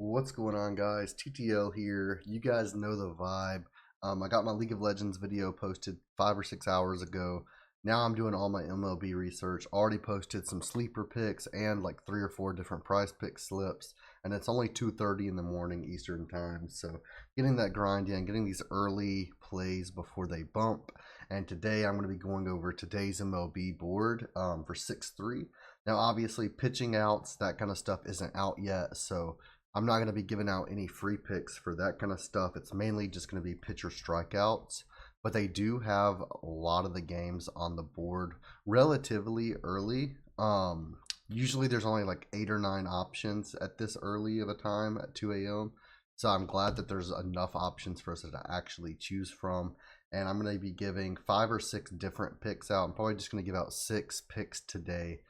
What's going on, guys? TTL here. You guys know the vibe. I got my League of Legends video posted 5 or 6 hours ago. Now I'm doing all my MLB research. Already posted some sleeper picks and like 3 or 4 different prize pick slips. And it's only 2:30 in the morning Eastern time. So getting that grind in, getting these early plays before they bump. And today I'm going to be going over today's MLB board for 6-3. Now, obviously, pitching outs, that kind of stuff isn't out yet. So I'm not going to be giving out any free picks for that kind of stuff. It's mainly just going to be pitcher strikeouts. But they do have a lot of the games on the board relatively early. Usually there's only like 8 or 9 options at this early of a time at 2 a.m. So I'm glad that there's enough options for us to actually choose from. And I'm going to be giving 5 or 6 different picks out. I'm probably just going to give out 6 picks today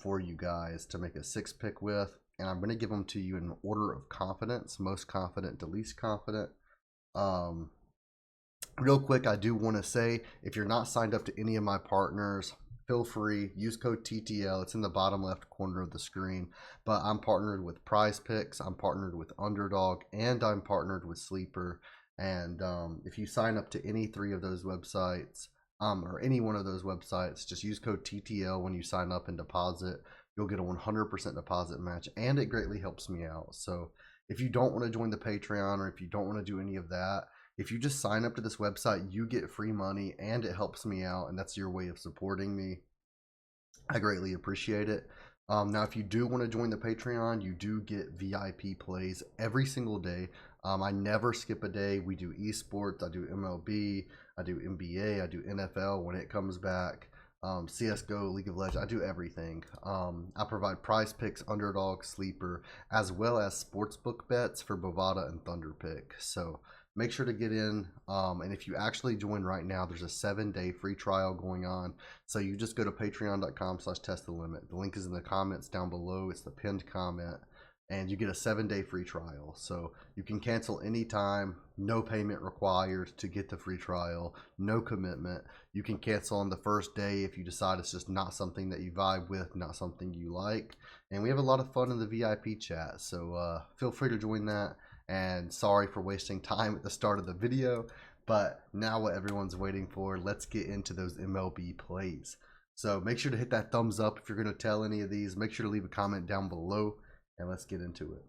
for you guys to make a 6-pick with. And I'm going to give them to you in order of confidence, most confident to least confident. Real quick, I do want to say, if you're not signed up to any of my partners, feel free, use code TTL. It's in the bottom left corner of the screen. But I'm partnered with PrizePicks, I'm partnered with UNDERDOG, and I'm partnered with Sleeper. And if you sign up to any 3 of those websites, or any one of those websites, just use code TTL when you sign up and deposit. You'll get a 100% deposit match, and it greatly helps me out. So if you don't want to join the Patreon, or if you don't want to do any of that, if you just sign up to this website, you get free money and it helps me out, and that's your way of supporting me. I greatly appreciate it. Now, if you do want to join the Patreon, you do get VIP plays every single day. I never skip a day. We do esports, I do MLB, I do NBA, I do NFL when it comes back. CSGO, League of Legends, I do everything. I provide prize picks, underdog, sleeper, as well as sportsbook bets for BOVADA and THUNDERPICK. So make sure to get in. And if you actually join right now, there's a 7-day free trial going on. So you just go to patreon.com/testthelimit. The link is in the comments down below. It's the pinned comment. And you get a 7-day free trial. So you can cancel anytime, no payment required to get the free trial, no commitment. You can cancel on the first day if you decide it's just not something that you vibe with, not something you like. And we have a lot of fun in the VIP chat. So feel free to join that. And sorry for wasting time at the start of the video. But now what everyone's waiting for, let's get into those MLB plays. So make sure to hit that thumbs up if you're going to tell any of these. Make sure to leave a comment down below. And let's get into it.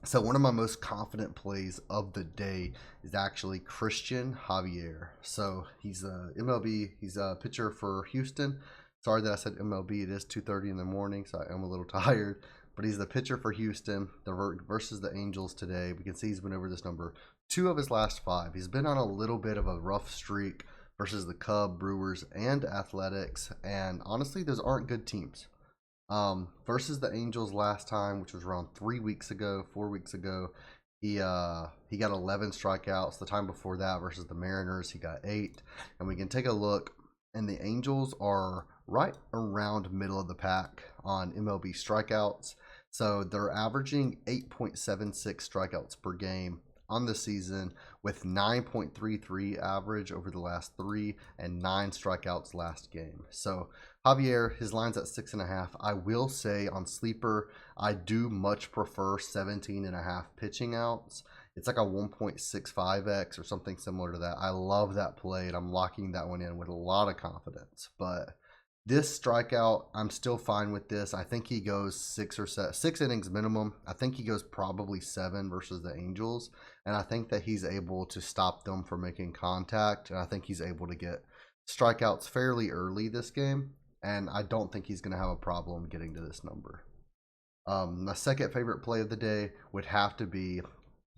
So one of my most confident plays of the day is actually Christian Javier. So he's a MLB, he's a pitcher for Houston. Sorry that I said MLB, it is 2:30 in the morning, so I am a little tired. But he's the pitcher for Houston versus the Angels today. We can see he's been over this number 2 of his last 5. He's been on a little bit of a rough streak versus the Cubs, Brewers, and Athletics. And honestly, those aren't good teams. Versus the Angels last time, which was around 4 weeks ago, he got 11 strikeouts. The time before that versus the Mariners, he got 8. And we can take a look, and the Angels are right around middle of the pack on MLB strikeouts. So they're averaging 8.76 strikeouts per game on the season, with 9.33 average over the last 3 and 9 strikeouts last game. So Javier, his line's at 6.5. I will say on sleeper, I do much prefer 17.5 pitching outs. It's like a 1.65x or something similar to that. I love that play, and I'm locking that one in with a lot of confidence. But this strikeout, I'm still fine with this. I think he goes 6 innings minimum. I think he goes probably 7 versus the Angels. And I think that he's able to stop them from making contact. And I think he's able to get strikeouts fairly early this game. And I don't think he's going to have a problem getting to this number. My second favorite play of the day would have to be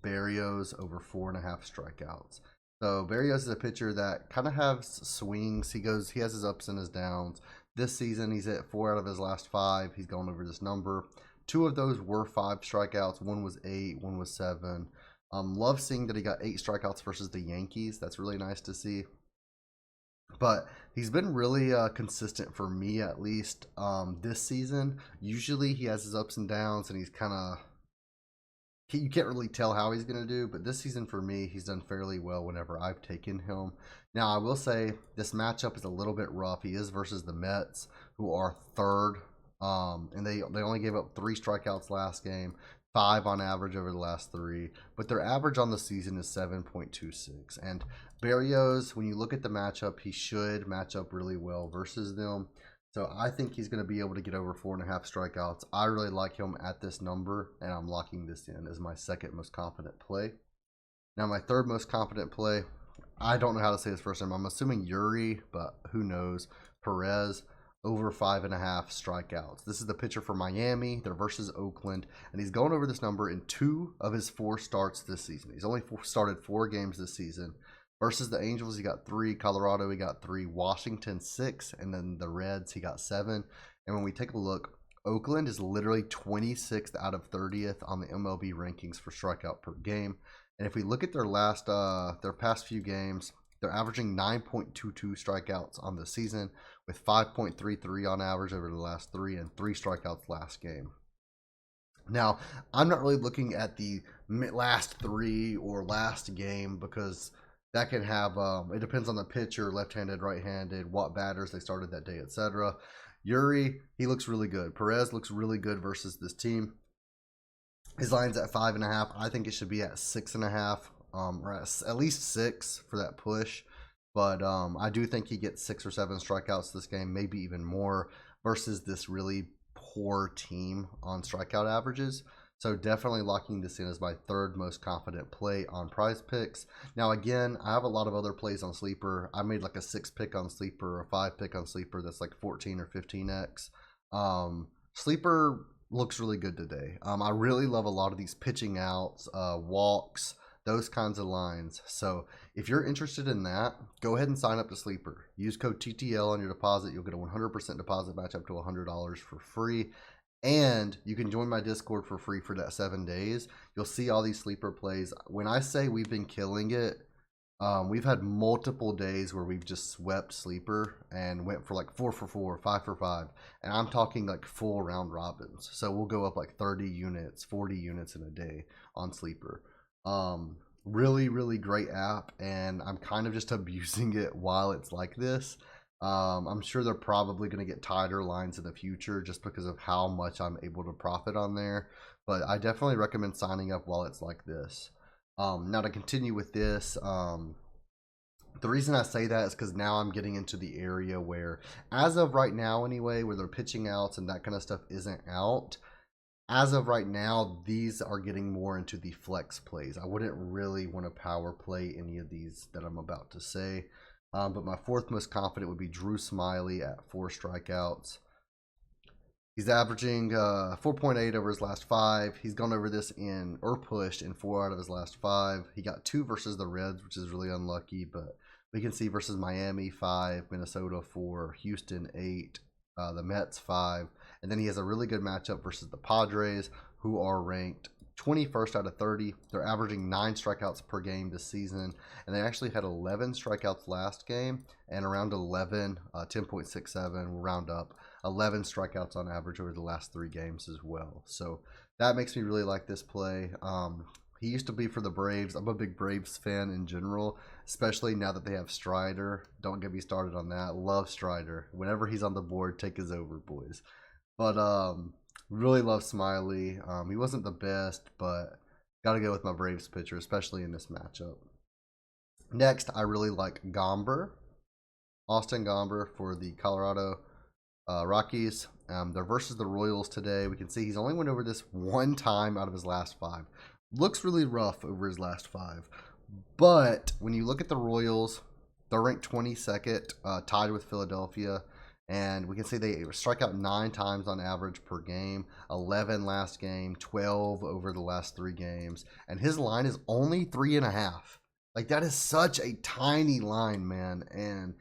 Barrios over 4.5 strikeouts. So Barrios is a pitcher that kind of has swings. He has his ups and his downs. This season, he's at 4 out of his last 5. He's gone over this number. 2 of those were 5 strikeouts. 1 was 8. 1 was 7. Love seeing that he got 8 strikeouts versus the Yankees. That's really nice to see. But he's been really consistent for me, at least this season. Usually he has his ups and downs, and he's kind of, you can't really tell how he's going to do, but this season for me, he's done fairly well whenever I've taken him. Now, I will say this matchup is a little bit rough. He is versus the Mets, who are 3rd, and they only gave up 3 strikeouts last game. 5 on average over the last 3, but their average on the season is 7.26. And Barrios, when you look at the matchup, he should match up really well versus them. So I think he's going to be able to get over 4.5 strikeouts. I really like him at this number, and I'm locking this in as my second most confident play. Now my third most confident play, I don't know how to say his first name. I'm assuming Yuri, but who knows. Perez, over 5.5 strikeouts. This is the pitcher for Miami. They're versus Oakland, and he's going over this number in 2 of his 4 starts this season. He's only started 4 games this season. Versus the Angels, he got 3. Colorado, he got 3. Washington, 6. And then the Reds, he got 7. And when we take a look, Oakland is literally 26th out of 30th on the MLB rankings for strikeout per game. And if we look at their past few games, they're averaging 9.22 strikeouts on the season, with 5.33 on average over the last 3 and 3 strikeouts last game. Now, I'm not really looking at the last 3 or last game, because that can have, it depends on the pitcher, left-handed, right-handed, what batters they started that day, etc. Yuri, he looks really good. Perez looks really good versus this team. His line's at 5.5. I think it should be at 6.5, or at least 6 for that push. But I do think he gets 6 or 7 strikeouts this game, maybe even more, versus this really poor team on strikeout averages. So definitely locking this in as my third most confident play on PrizePicks. Now again, I have a lot of other plays on Sleeper. I made like a 6 pick on Sleeper, a 5 pick on Sleeper that's like 14 or 15x. Sleeper looks really good today. I really love a lot of these pitching outs, walks, those kinds of lines. So if you're interested in that, go ahead and sign up to Sleeper. Use code TTL on your deposit. You'll get a 100% deposit match up to $100 for free. And you can join my Discord for free for that 7 days. You'll see all these Sleeper plays. When I say we've been killing it, we've had multiple days where we've just swept Sleeper and went for like 4 for 4, 5 for 5. And I'm talking like full round robins. So we'll go up like 30 units, 40 units in a day on Sleeper. Really, really great app. And I'm kind of just abusing it while it's like this. I'm sure they're probably going to get tighter lines in the future just because of how much I'm able to profit on there. But I definitely recommend signing up while it's like this. Now to continue with this, the reason I say that is because now I'm getting into the area where, as of right now anyway, where they're pitching outs and that kind of stuff isn't out. As of right now, these are getting more into the flex plays. I wouldn't really want to power play any of these that I'm about to say. But my fourth most confident would be Drew Smiley at 4 strikeouts. He's averaging 4.8 over his last 5. He's gone over this pushed in 4 out of his last 5. He got 2 versus the Reds, which is really unlucky, but we can see versus Miami 5, Minnesota 4, Houston 8, the Mets 5. And then he has a really good matchup versus the Padres, who are ranked 21st out of 30. They're averaging 9 strikeouts per game this season, and they actually had 11 strikeouts last game, and around 11, 10.67, we'll round up, 11 strikeouts on average over the last 3 games as well. So that makes me really like this play. He used to be for the Braves. I'm a big Braves fan in general, especially now that they have Strider. Don't get me started on that. Love Strider. Whenever he's on the board, take his over, boys. But really love Smiley. He wasn't the best, but got to go with my Braves pitcher, especially in this matchup. Next, I really like Gamber. Austin Gamber for the Colorado Rockies. They're versus the Royals today. We can see he's only went over this 1 time out of his last 5. Looks really rough over his last 5. But when you look at the Royals, they're ranked 22nd, tied with Philadelphia. And we can see they strike out 9 times on average per game, 11 last game, 12 over the last 3 games. And his line is only 3.5. Like, that is such a tiny line, man. And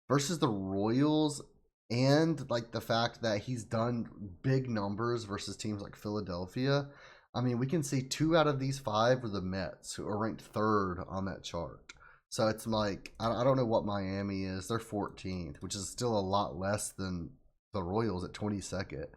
versus the Royals, and like the fact that he's done big numbers versus teams like Philadelphia, I mean, we can see 2 out of these 5 are the Mets, who are ranked 3rd on that chart. So it's like, I don't know what Miami is. They're 14th, which is still a lot less than the Royals at 22nd.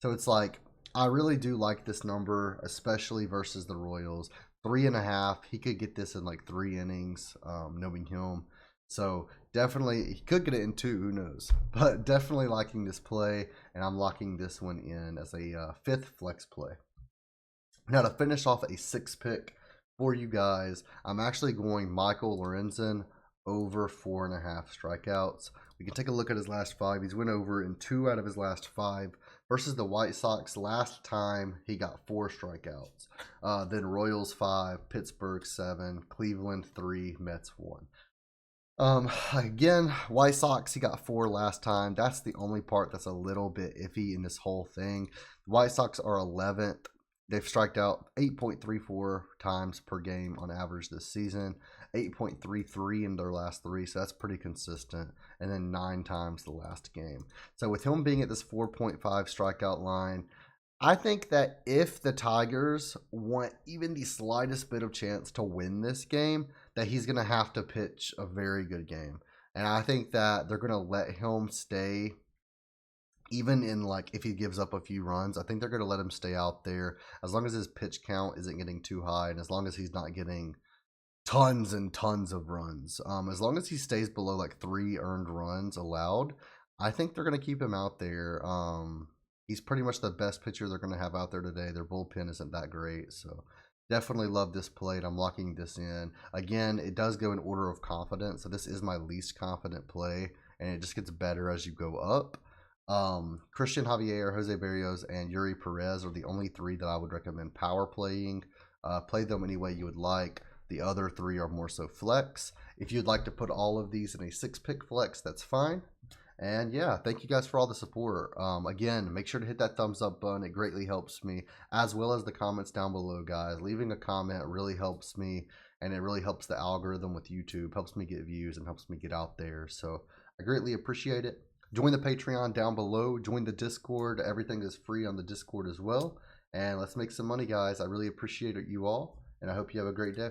So it's like, I really do like this number, especially versus the Royals. 3.5. He could get this in like 3 innings, knowing him. So definitely, he could get it in 2, who knows. But definitely liking this play, and I'm locking this one in as a 5th flex play. Now to finish off a 6-pick for you guys, I'm actually going Michael Lorenzen over 4.5 strikeouts. We can take a look at his last 5. He's went over in 2 out of his last 5 versus the White Sox. Last time he got 4 strikeouts. Then Royals 5, Pittsburgh 7, Cleveland 3, Mets 1. Again, White Sox, he got 4 last time. That's the only part that's a little bit iffy in this whole thing. The White Sox are 11th. They've striked out 8.34 times per game on average this season, 8.33 in their last 3, so that's pretty consistent, and then 9 times the last game. So with him being at this 4.5 strikeout line, I think that if the Tigers want even the slightest bit of chance to win this game, that he's going to have to pitch a very good game. And I think that they're going to let him stay, even in like if he gives up a few runs. I think they're going to let him stay out there as long as his pitch count isn't getting too high and as long as he's not getting tons and tons of runs. As long as he stays below like 3 earned runs allowed, I think they're going to keep him out there. He's pretty much the best pitcher they're going to have out there today. Their bullpen isn't that great, so definitely love this play. I'm locking this in. Again, it does go in order of confidence, so this is my least confident play, and it just gets better as you go up. Christian Javier, Jose Barrios, and Yuri Perez are the only 3 that I would recommend power playing. Play them any way you would like. The other 3 are more so flex. If you'd like to put all of these in a 6-pick flex, that's fine. And yeah, thank you guys for all the support. Again, make sure to hit that thumbs up button. It greatly helps me, as well as the comments down below, guys. Leaving a comment really helps me, and it really helps the algorithm with YouTube, helps me get views, and helps me get out there. So I greatly appreciate it. Join the Patreon down below. Join the Discord. Everything is free on the Discord as well. And let's make some money, guys. I really appreciate it, you all, and I hope you have a great day.